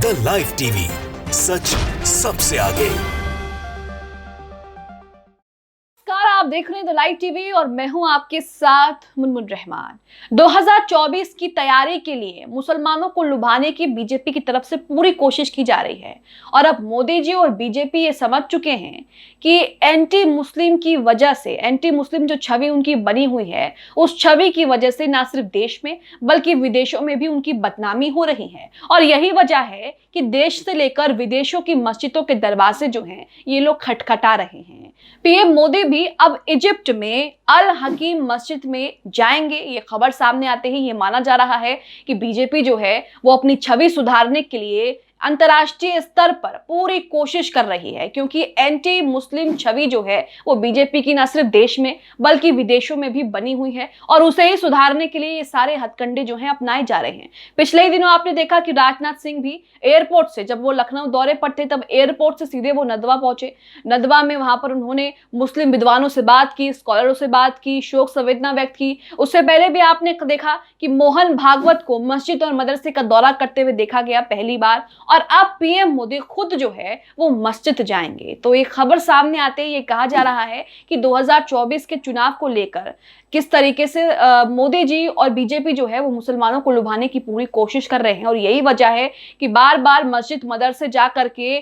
The live TV, सच सबसे आगे। आप देख रहे हैं द लाइव टीवी और मैं हूं आपके साथ मुनमुन रहमान। 2024 की तैयारी के लिए मुसलमानों को लुभाने की बीजेपी की तरफ से पूरी कोशिश की जा रही है और अब मोदी जी और बीजेपी ये समझ चुके हैं कि एंटी मुस्लिम की वजह से, एंटी मुस्लिम जो छवि उनकी बनी हुई है, उस छवि की वजह से ना सिर्फ देश में बल्कि विदेशों में भी उनकी बदनामी हो रही है। और यही वजह है कि देश से लेकर विदेशों की मस्जिदों के दरवाजे जो हैं ये लोग खटखटा रहे हैं। पीएम मोदी भी अब इजिप्ट में अल हकीम मस्जिद में जाएंगे। ये खबर सामने आते ही ये माना जा रहा है कि बीजेपी जो है वो अपनी छवि सुधारने के लिए अंतर्राष्ट्रीय स्तर पर पूरी कोशिश कर रही है, क्योंकि एंटी मुस्लिम छवि जो है वो बीजेपी की ना सिर्फ देश में बल्कि विदेशों में भी बनी हुई है और उसे ही सुधारने के लिए ये सारे हथकंडे जो हैं अपनाए जा रहे हैं। पिछले ही दिनों आपने देखा कि राजनाथ सिंह भी एयरपोर्ट से, जब वो लखनऊ दौरे पर थे, तब एयरपोर्ट से सीधे वो नदवा पहुंचे। नदवा में वहां पर उन्होंने मुस्लिम विद्वानों से बात की, स्कॉलरों से बात की, शोक संवेदना व्यक्त की। उससे पहले भी आपने देखा कि मोहन भागवत को मस्जिद और मदरसे का दौरा करते हुए देखा गया पहली बार, और अब पीएम मोदी खुद जो है वो मस्जिद जाएंगे। तो एक खबर सामने आते ही ये कहा जा रहा है कि 2024 के चुनाव को लेकर किस तरीके से मोदी जी और बीजेपी जो है वो मुसलमानों को लुभाने की पूरी कोशिश कर रहे हैं। और यही वजह है कि बार बार मस्जिद मदरसे जा करके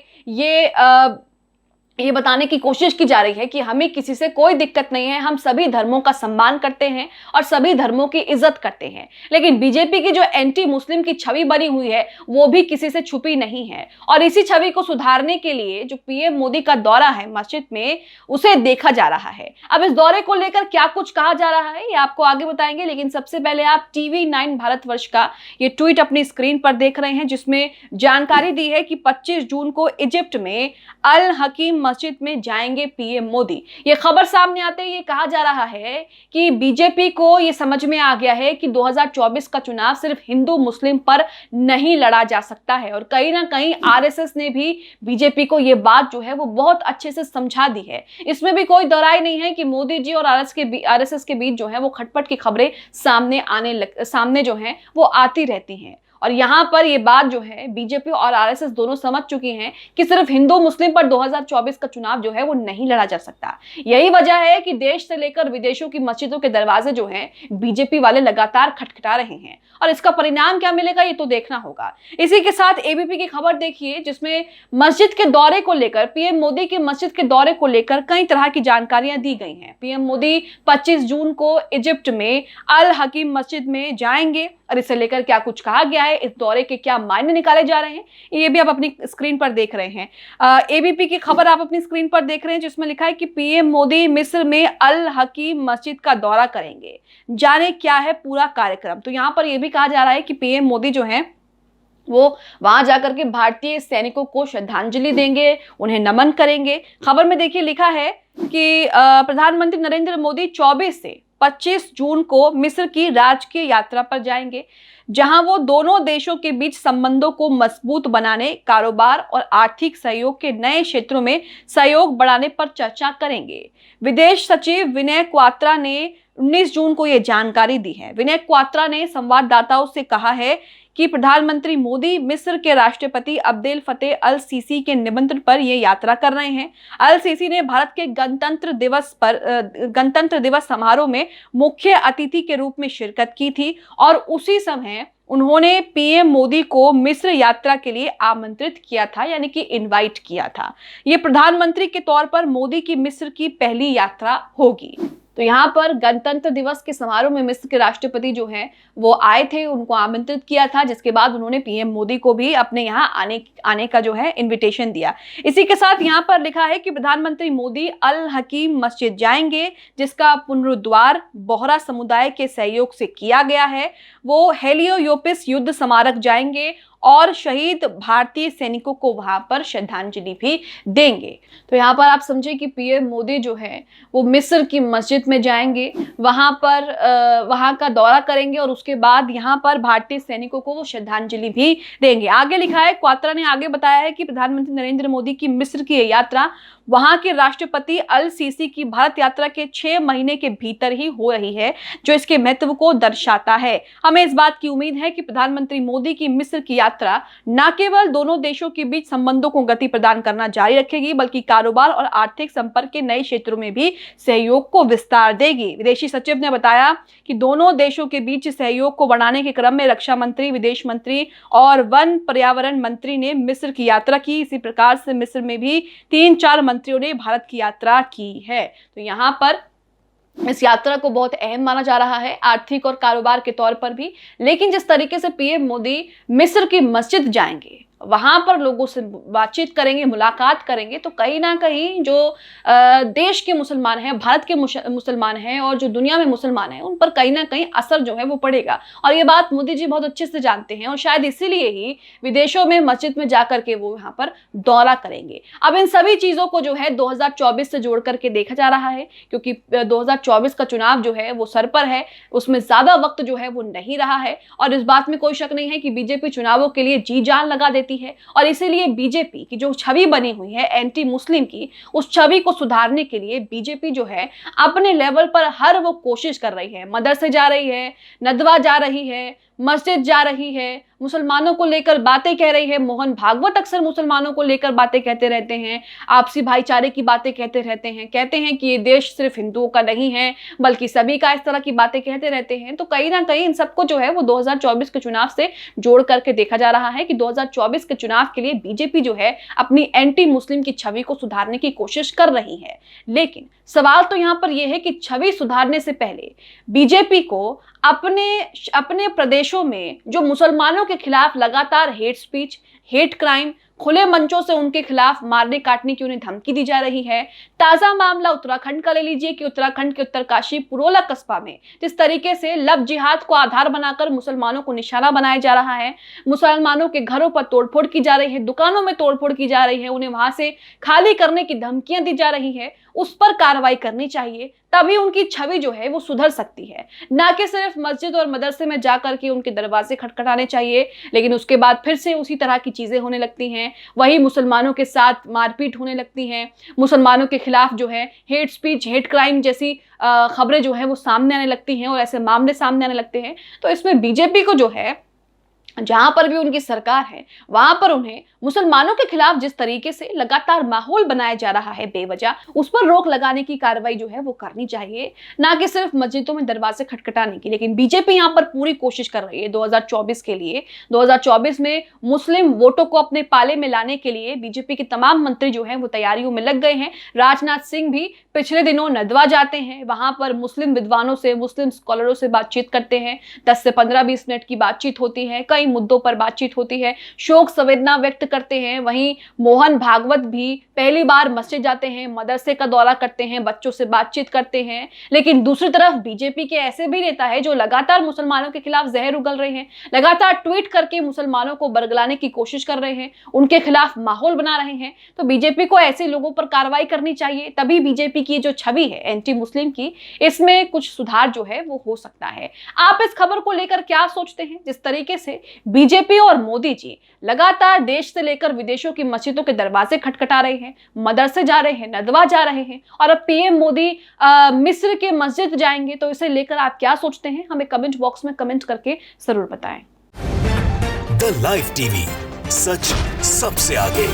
ये बताने की कोशिश की जा रही है कि हमें किसी से कोई दिक्कत नहीं है, हम सभी धर्मों का सम्मान करते हैं और सभी धर्मों की इज्जत करते हैं। लेकिन बीजेपी की जो एंटी मुस्लिम की छवि बनी हुई है वो भी किसी से छुपी नहीं है और इसी छवि को सुधारने के लिए जो पीएम मोदी का दौरा है मस्जिद में, उसे देखा जा रहा है। अब इस दौरे को लेकर क्या कुछ कहा जा रहा है ये आपको आगे बताएंगे, लेकिन सबसे पहले आप TV9 भारतवर्ष का ये ट्वीट अपनी स्क्रीन पर देख रहे हैं, जिसमें जानकारी दी है कि 25 जून को इजिप्ट में अल हकीम मस्जिद में जाएंगे पीएम मोदी। ये खबर सामने आते ही ये कहा जा रहा है कि बीजेपी को ये समझ में आ गया है कि 2024 का चुनाव सिर्फ हिंदू मुस्लिम पर नहीं लड़ा जा सकता है। और कहीं ना कहीं आरएसएस ने भी बीजेपी को ये बात जो है वो बहुत अच्छे से समझा दी है। इसमें भी कोई दराई नहीं है कि मोदी जी और आरएसएस के बीच जो है वो खटपट की खबरें सामने जो है वो आती रहती हैं। और यहाँ पर ये बात जो है बीजेपी और आरएसएस दोनों समझ चुकी हैं कि सिर्फ हिंदू मुस्लिम पर 2024 का चुनाव जो है वो नहीं लड़ा जा सकता। यही वजह है कि देश से लेकर विदेशों की मस्जिदों के दरवाजे जो हैं बीजेपी वाले लगातार खटखटा रहे हैं और इसका परिणाम क्या मिलेगा ये तो देखना होगा। इसी के साथ एबीपी की खबर देखिए, जिसमें मस्जिद के दौरे को लेकर, पीएम मोदी के मस्जिद के दौरे को लेकर कई तरह की जानकारियां दी गई हैं। पीएम मोदी 25 जून को इजिप्ट में अल हकीम मस्जिद में जाएंगे और इसे लेकर क्या कुछ कहा गया है, इस दौरे के क्या मायने निकाले जा रहे हैं, ये भी आप अपनी स्क्रीन पर देख रहे हैं। एबीपी की खबर आप अपनी स्क्रीन पर देख रहे हैं, जिसमें लिखा है कि पीएम मोदी मिस्र में अल हकीम मस्जिद का दौरा करेंगे, जाने क्या है पूरा कार्यक्रम। तो यहाँ पर यह भी कहा जा रहा है कि पीएम मोदी जो है वो वहां जाकर के भारतीय सैनिकों को श्रद्धांजलि देंगे, उन्हें नमन करेंगे। खबर में देखिए लिखा है कि प्रधानमंत्री नरेंद्र मोदी 24 से 25 जून को मिस्र की राजकीय यात्रा पर जाएंगे, जहां वो दोनों देशों के बीच संबंधों को मजबूत बनाने, कारोबार और आर्थिक सहयोग के नए क्षेत्रों में सहयोग बढ़ाने पर चर्चा करेंगे। विदेश सचिव विनय क्वात्रा ने 19 जून को ये जानकारी दी है। विनय क्वात्रा ने संवाददाताओं से कहा है कि प्रधानमंत्री मोदी मिस्र के राष्ट्रपति अब्देल फतेह अल सीसी के निमंत्रण पर यह यात्रा कर रहे हैं। अल सीसी ने भारत के गणतंत्र दिवस समारोह में मुख्य अतिथि के रूप में शिरकत की थी और उसी समय उन्होंने पीएम मोदी को मिस्र यात्रा के लिए आमंत्रित किया था, यानी कि इनवाइट किया था। ये प्रधानमंत्री के तौर पर मोदी की मिस्र की पहली यात्रा होगी। तो यहाँ पर गणतंत्र दिवस के समारोह में मिस्र के राष्ट्रपति जो हैं वो आए थे, उनको आमंत्रित किया था, जिसके बाद उन्होंने पीएम मोदी को भी अपने यहाँ आने का जो है इनविटेशन दिया। इसी के साथ यहाँ पर लिखा है कि प्रधानमंत्री मोदी अल हकीम मस्जिद जाएंगे, जिसका पुनरुद्वार बोहरा समुदाय के सहयोग से किया गया है। वो हेलियोपोलिस युद्ध स्मारक जाएंगे और शहीद भारतीय सैनिकों को वहां पर श्रद्धांजलि भी देंगे। तो यहाँ पर आप समझे कि पीएम मोदी जो है वो मिस्र की मस्जिद में जाएंगे, वहां का दौरा करेंगे और उसके बाद यहाँ पर भारतीय सैनिकों को वो श्रद्धांजलि भी देंगे। आगे लिखा है, क्वात्रा ने आगे बताया है कि प्रधानमंत्री नरेंद्र मोदी की मिस्र की यात्रा वहां के राष्ट्रपति अल सीसी की भारत यात्रा के 6 महीने के भीतर ही हो रही है, जो इसके महत्व को दर्शाता है। हमें इस बात की उम्मीद है कि प्रधानमंत्री मोदी की मिस्र की यात्रा न केवल दोनों देशों के बीच संबंधों को गति प्रदान करना जारी रखेगी, बल्कि कारोबार और आर्थिक संपर्क के नए क्षेत्रों में भी सहयोग को विस्तार देगी। विदेशी सचिव ने बताया कि दोनों देशों के बीच सहयोग को बढ़ाने के क्रम में रक्षा मंत्री, विदेश मंत्री और वन पर्यावरण मंत्री ने मिस्र की यात्रा की। इसी प्रकार से मिस्र में भी 3-4 मंत्रियों ने भारत की यात्रा की है। तो यहाँ पर इस यात्रा को बहुत अहम माना जा रहा है, आर्थिक और कारोबार के तौर पर भी। लेकिन जिस तरीके से पीएम मोदी मिस्र की मस्जिद जाएंगे, वहां पर लोगों से बातचीत करेंगे, मुलाकात करेंगे, तो कहीं ना कहीं जो देश के मुसलमान हैं, भारत के मुसलमान हैं और जो दुनिया में मुसलमान हैं, उन पर कहीं ना कहीं असर जो है वो पड़ेगा। और ये बात मोदी जी बहुत अच्छे से जानते हैं और शायद इसीलिए ही विदेशों में मस्जिद में जाकर के वो यहाँ पर दौरा करेंगे। अब इन सभी चीजों को जो है 2024 से जोड़ करके देखा जा रहा है, क्योंकि 2024 का चुनाव जो है वो सर पर है, उसमें ज्यादा वक्त जो है वो नहीं रहा है। और इस बात में कोई शक नहीं है कि बीजेपी चुनावों के लिए जी जान लगा देती है और इसीलिए बीजेपी की जो छवि बनी हुई है एंटी मुस्लिम की, उस छवि को सुधारने के लिए बीजेपी जो है अपने लेवल पर हर वो कोशिश कर रही है। मदरसे जा रही है, नदवा जा रही है, मस्जिद जा रही है, मुसलमानों को लेकर बातें कह रही है। मोहन भागवत अक्सर मुसलमानों को लेकर बातें कहते रहते हैं, आपसी भाईचारे की बातें कहते रहते हैं, कहते हैं कि ये देश सिर्फ हिंदुओं का नहीं है बल्कि सभी का, इस तरह की बातें कहते रहते हैं। तो कहीं ना कहीं इन सबको जो है वो 2024 के चुनाव से जोड़ करके देखा जा रहा है कि 2024 के चुनाव के लिए बीजेपी जो है अपनी एंटी मुस्लिम की छवि को सुधारने की कोशिश कर रही है। लेकिन सवाल तो यहाँ पर यह है कि छवि सुधारने से पहले बीजेपी को अपने प्रदेशों में जो मुसलमानों के खिलाफ लगातार हेट स्पीच, हेट क्राइम, खुले मंचों से उनके खिलाफ मारने काटने की उन्हें धमकी दी जा रही है। ताजा मामला उत्तराखंड का ले लीजिए कि उत्तराखंड के उत्तरकाशी पुरोला कस्बा में जिस तरीके से लव जिहाद को आधार बनाकर मुसलमानों को निशाना बनाया जा रहा है, मुसलमानों के घरों पर तोड़फोड़ की जा रही है, दुकानों में तोड़फोड़ की जा रही है, उन्हें वहां से खाली करने की धमकियां दी जा रही है, उस पर कार्रवाई करनी चाहिए। तभी उनकी छवि जो है वो सुधर सकती है, ना कि सिर्फ मस्जिद और मदरसे में जाकर के उनके दरवाजे खटखटाने चाहिए। लेकिन उसके बाद फिर से उसी तरह की चीजें होने लगती हैं, वही मुसलमानों के साथ मारपीट होने लगती हैं, मुसलमानों के खिलाफ जो है हेट स्पीच, हेट क्राइम जैसी खबरें जो है वो सामने आने लगती हैं और ऐसे मामले सामने आने लगते हैं। तो इसमें बीजेपी को जो है, जहां पर भी उनकी सरकार है, वहां पर उन्हें मुसलमानों के खिलाफ जिस तरीके से लगातार माहौल बनाया जा रहा है बेवजह, उस पर रोक लगाने की कार्रवाई जो है वो करनी चाहिए, ना कि सिर्फ मस्जिदों में दरवाजे खटखटाने की। लेकिन बीजेपी यहां पर पूरी कोशिश कर रही है 2024 के लिए। 2024 में मुस्लिम वोटों को अपने पाले में लाने के लिए बीजेपी के तमाम मंत्री जो है वो तैयारियों में लग गए हैं। राजनाथ सिंह भी पिछले दिनों नदवा जाते हैं, वहां पर मुस्लिम विद्वानों से, मुस्लिम स्कॉलरों से बातचीत करते हैं। 10 से 15-20 मिनट की बातचीत होती है, कई मुद्दों पर बातचीत होती है, शोक संवेदना व्यक्त करते हैं। वहीं मोहन भागवत भी पहली बार मस्जिद जाते हैं, मदरसे का दौरा करते हैं, बच्चों से बातचीत करते हैं। लेकिन दूसरी तरफ बीजेपी के ऐसे भी नेता है जो लगातार मुसलमानों के खिलाफ जहर उगल रहे हैं, लगातार ट्वीट करके मुसलमानों को बरगलाने की कोशिश कर रहे हैं, उनके खिलाफ माहौल बना रहे हैं। तो बीजेपी को ऐसे लोगों पर कार्रवाई करनी चाहिए, तभी बीजेपी की जो छवि है एंटी मुस्लिम की, इसमें कुछ सुधार जो है वो हो सकता है। आप इस खबर को लेकर क्या सोचते हैं? जिस तरीके से बीजेपी और मोदी जी लगातार देश से लेकर विदेशों की मस्जिदों के दरवाजे खटखटा रहे हैं, मदरसे जा रहे हैं, नदवा जा रहे हैं, और अब पीएम मोदी मिस्र के मस्जिद जाएंगे, तो इसे लेकर आप क्या सोचते हैं? हमें कमेंट बॉक्स में कमेंट करके जरूर बताएं। द लाइव टीवी, सच सबसे आगे।